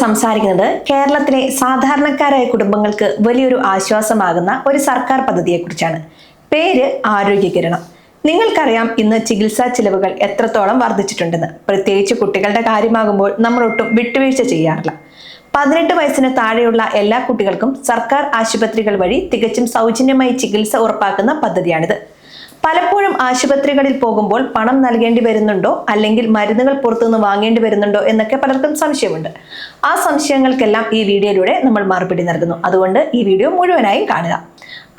സംസാരിക്കുന്നത് കേരളത്തിലെ സാധാരണക്കാരായ കുടുംബങ്ങൾക്ക് വലിയൊരു ആശ്വാസമാകുന്ന ഒരു സർക്കാർ പദ്ധതിയെക്കുറിച്ചാണ്. പേര് ആരോഗ്യകിരണം. നിങ്ങൾക്കറിയാം ഇന്ന് ചികിത്സാ ചിലവുകൾ എത്രത്തോളം വർദ്ധിച്ചിട്ടുണ്ടെന്ന്. പ്രത്യേകിച്ച് കുട്ടികളുടെ കാര്യമാകുമ്പോൾ നമ്മൾ ഒട്ടും വിട്ടുവീഴ്ച ചെയ്യാറില്ല. 18 വയസ്സിന് താഴെയുള്ള എല്ലാ കുട്ടികൾക്കും സർക്കാർ ആശുപത്രികൾ വഴി തികച്ചും സൗജന്യമായി ചികിത്സ ഉറപ്പാക്കുന്ന പദ്ധതിയാണിത്. പലപ്പോഴും ആശുപത്രികളിൽ പോകുമ്പോൾ പണം നൽകേണ്ടി വരുന്നുണ്ടോ അല്ലെങ്കിൽ മരുന്നുകൾ പുറത്തുനിന്ന് വാങ്ങേണ്ടി വരുന്നുണ്ടോ എന്നൊക്കെ പലർക്കും സംശയമുണ്ട്. ആ സംശയങ്ങൾക്കെല്ലാം ഈ വീഡിയോയിലൂടെ നമ്മൾ മറുപടി നൽകുന്നു. അതുകൊണ്ട് ഈ വീഡിയോ മുഴുവനായും കാണുക.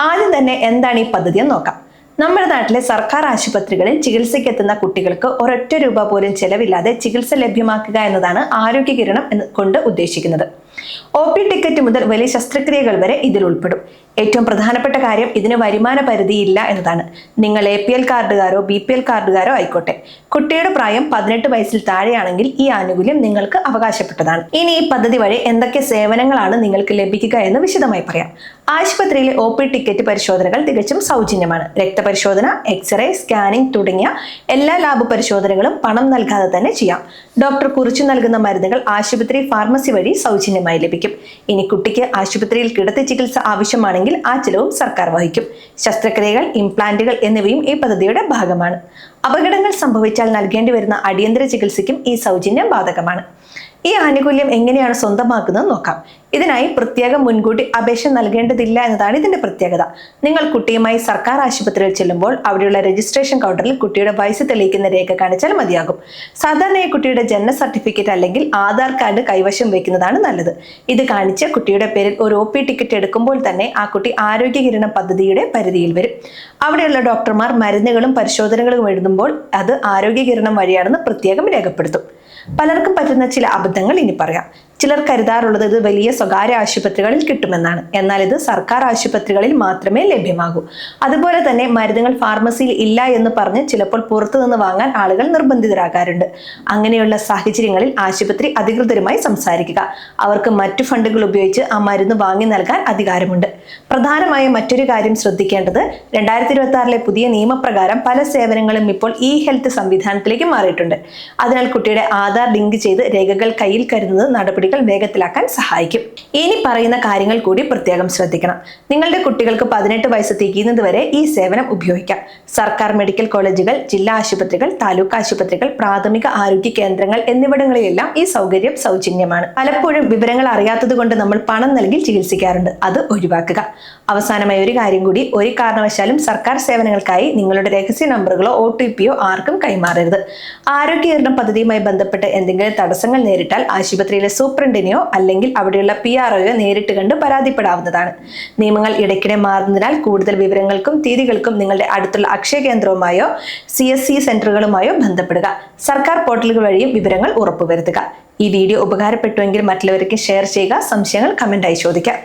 ആദ്യം തന്നെ എന്താണ് ഈ പദ്ധതി എന്ന് നോക്കാം. നമ്മുടെ നാട്ടിലെ സർക്കാർ ആശുപത്രികളിൽ ചികിത്സയ്ക്കെത്തുന്ന കുട്ടികൾക്ക് ഒരൊറ്റ രൂപ പോലും ചെലവില്ലാതെ ചികിത്സ ലഭ്യമാക്കുക എന്നതാണ് ആരോഗ്യകിരണം കൊണ്ട് ഉദ്ദേശിക്കുന്നത്. OP ടിക്കറ്റ് മുതൽ വലിയ ശസ്ത്രക്രിയകൾ വരെ ഇതിൽ ഉൾപ്പെടും. ഏറ്റവും പ്രധാനപ്പെട്ട കാര്യം ഇതിന് വരുമാന പരിധിയില്ല എന്നതാണ്. നിങ്ങൾ APL കാർഡുകാരോ BPL കാർഡുകാരോ ആയിക്കോട്ടെ, കുട്ടിയുടെ പ്രായം 18 വയസ്സിൽ താഴെയാണെങ്കിൽ ഈ ആനുകൂല്യം നിങ്ങൾക്ക് അവകാശപ്പെട്ടതാണ്. ഇനി ഈ പദ്ധതി വഴി എന്തൊക്കെ സേവനങ്ങളാണ് നിങ്ങൾക്ക് ലഭിക്കുക എന്ന് വിശദമായി പറയാം. ആശുപത്രിയിലെ OP ടിക്കറ്റ് പരിശോധനകൾ തികച്ചും സൗജന്യമാണ്. രക്തപരിശോധന, എക്സ്റേ, സ്കാനിംഗ് തുടങ്ങിയ എല്ലാ ലാബ് പരിശോധനകളും പണം നൽകാതെ തന്നെ ചെയ്യാം. ഡോക്ടർ കുറിച്ചു നൽകുന്ന മരുന്നുകൾ ആശുപത്രി ഫാർമസി വഴി സൗജന്യമായി ലഭിക്കും. ഇനി കുട്ടിക്ക് ആശുപത്രിയിൽ കിടത്തി ചികിത്സ ആവശ്യമാണെങ്കിൽ ആ ചിലവും സർക്കാർ വഹിക്കും. ശസ്ത്രക്രിയകൾ, ഇംപ്ലാന്റുകൾ എന്നിവയും ഈ പദ്ധതിയുടെ ഭാഗമാണ്. അപകടങ്ങൾ സംഭവിച്ചാൽ നൽകേണ്ടി വരുന്ന അടിയന്തര ചികിത്സയ്ക്കും ഈ സൗജന്യം ബാധകമാണ്. ഈ ആനുകൂല്യം എങ്ങനെയാണ് സ്വന്തമാക്കുന്നത് നോക്കാം. ഇതിനായി പ്രത്യേകം മുൻകൂട്ടി അപേക്ഷ നൽകേണ്ടതില്ല എന്നതാണ് ഇതിന്റെ പ്രത്യേകത. നിങ്ങൾ കുട്ടിയുമായി സർക്കാർ ആശുപത്രിയിൽ ചെല്ലുമ്പോൾ അവിടെയുള്ള രജിസ്ട്രേഷൻ കൗണ്ടറിൽ കുട്ടിയുടെ വയസ്സ് തെളിയിക്കുന്ന രേഖ കാണിച്ചാൽ മതിയാകും. സാധാരണയായി കുട്ടിയുടെ ജനന സർട്ടിഫിക്കറ്റ് അല്ലെങ്കിൽ ആധാർ കാർഡ് കൈവശം വയ്ക്കുന്നതാണ് നല്ലത്. ഇത് കാണിച്ച് കുട്ടിയുടെ പേരിൽ ഒരു OP ടിക്കറ്റ് എടുക്കുമ്പോൾ തന്നെ ആ കുട്ടി ആരോഗ്യകിരണം പദ്ധതിയുടെ പരിധിയിൽ വരും. അവിടെയുള്ള ഡോക്ടർമാർ മരുന്നുകളും പരിശോധനകളും എഴുതുമ്പോൾ അത് ആരോഗ്യകിരണം വഴിയാണെന്ന് പ്രത്യേകം രേഖപ്പെടുത്തും. പലർക്കും പറ്റുന്ന ചില അബദ്ധങ്ങൾ ഇനി പറയാം. ചിലർ കരുതാറുള്ളത് ഇത് വലിയ സ്വകാര്യ ആശുപത്രികളിൽ കിട്ടുമെന്നാണ്. എന്നാൽ ഇത് സർക്കാർ ആശുപത്രികളിൽ മാത്രമേ ലഭ്യമാകൂ. അതുപോലെ തന്നെ മരുന്നുകൾ ഫാർമസിയിൽ ഇല്ല എന്ന് പറഞ്ഞ് ചിലപ്പോൾ പുറത്തുനിന്ന് വാങ്ങാൻ ആളുകൾ നിർബന്ധിതരാകാറുണ്ട്. അങ്ങനെയുള്ള സാഹചര്യങ്ങളിൽ ആശുപത്രി അധികൃതരുമായി സംസാരിക്കുക. അവർക്ക് മറ്റു ഫണ്ടുകൾ ഉപയോഗിച്ച് ആ മരുന്ന് വാങ്ങി നൽകാൻ അധികാരമുണ്ട്. പ്രധാനമായും മറ്റൊരു കാര്യം ശ്രദ്ധിക്കേണ്ടത് 2026 പുതിയ നിയമപ്രകാരം പല സേവനങ്ങളും ഇപ്പോൾ e-ഹെൽത്ത് സംവിധാനത്തിലേക്ക് മാറിയിട്ടുണ്ട്. അതിനാൽ കുട്ടിയുടെ ആധാർ ലിങ്ക് ചെയ്ത് രേഖകൾ കയ്യിൽ കരുതുന്നത് നടപടികൾ വേഗത്തിലാക്കാൻ സഹായിക്കും. ഇനി പറയുന്ന കാര്യങ്ങൾ കൂടി പ്രത്യേകം ശ്രദ്ധിക്കണം. നിങ്ങളുടെ കുട്ടികൾക്ക് 18 വയസ്സ് തികയുന്നത് വരെ ഈ സേവനം ഉപയോഗിക്കാം. സർക്കാർ മെഡിക്കൽ കോളേജുകൾ, ജില്ലാ ആശുപത്രികൾ, താലൂക്ക് ആശുപത്രികൾ, പ്രാഥമിക ആരോഗ്യ കേന്ദ്രങ്ങൾ എന്നിവിടങ്ങളിലെല്ലാം ഈ സൗകര്യം സൗജന്യമാണ്. പലപ്പോഴും വിവരങ്ങൾ അറിയാത്തത് കൊണ്ട് നമ്മൾ പണം നൽകി ചികിത്സിക്കാറുണ്ട്. അത് ഒഴിവാക്കുക. അവസാനമായി ഒരു കാര്യം കൂടി, ഒരു കാരണവശാലും സർക്കാർ സേവനങ്ങൾക്കായി നിങ്ങളുടെ രഹസ്യ നമ്പറുകളോ OTPയോ ആർക്കും കൈമാറരുത്. ആരോഗ്യകിരണം പദ്ധതിയുമായി ബന്ധപ്പെട്ട് എന്തെങ്കിലും തടസ്സങ്ങൾ നേരിട്ടാൽ ആശുപത്രിയിലെ സൂപ്രണ്ടിനെയോ അല്ലെങ്കിൽ അവിടെയുള്ള PROയോ നേരിട്ട് കണ്ട് പരാതിപ്പെടാവുന്നതാണ്. നിയമങ്ങൾ ഇടയ്ക്കിടെ മാറുന്നതിനാൽ കൂടുതൽ വിവരങ്ങൾക്കും തീയതികൾക്കും നിങ്ങളുടെ അടുത്തുള്ള അക്ഷയ കേന്ദ്രവുമായോ CSC സെന്ററുകളുമായോ ബന്ധപ്പെടുക. സർക്കാർ പോർട്ടലുകൾ വഴിയും വിവരങ്ങൾ ഉറപ്പുവരുത്തുക. ഈ വീഡിയോ ഉപകാരപ്പെട്ടുവെങ്കിൽ മറ്റുള്ളവർക്ക് ഷെയർ ചെയ്യുക. സംശയങ്ങൾ കമന്റായി ചോദിക്കാം.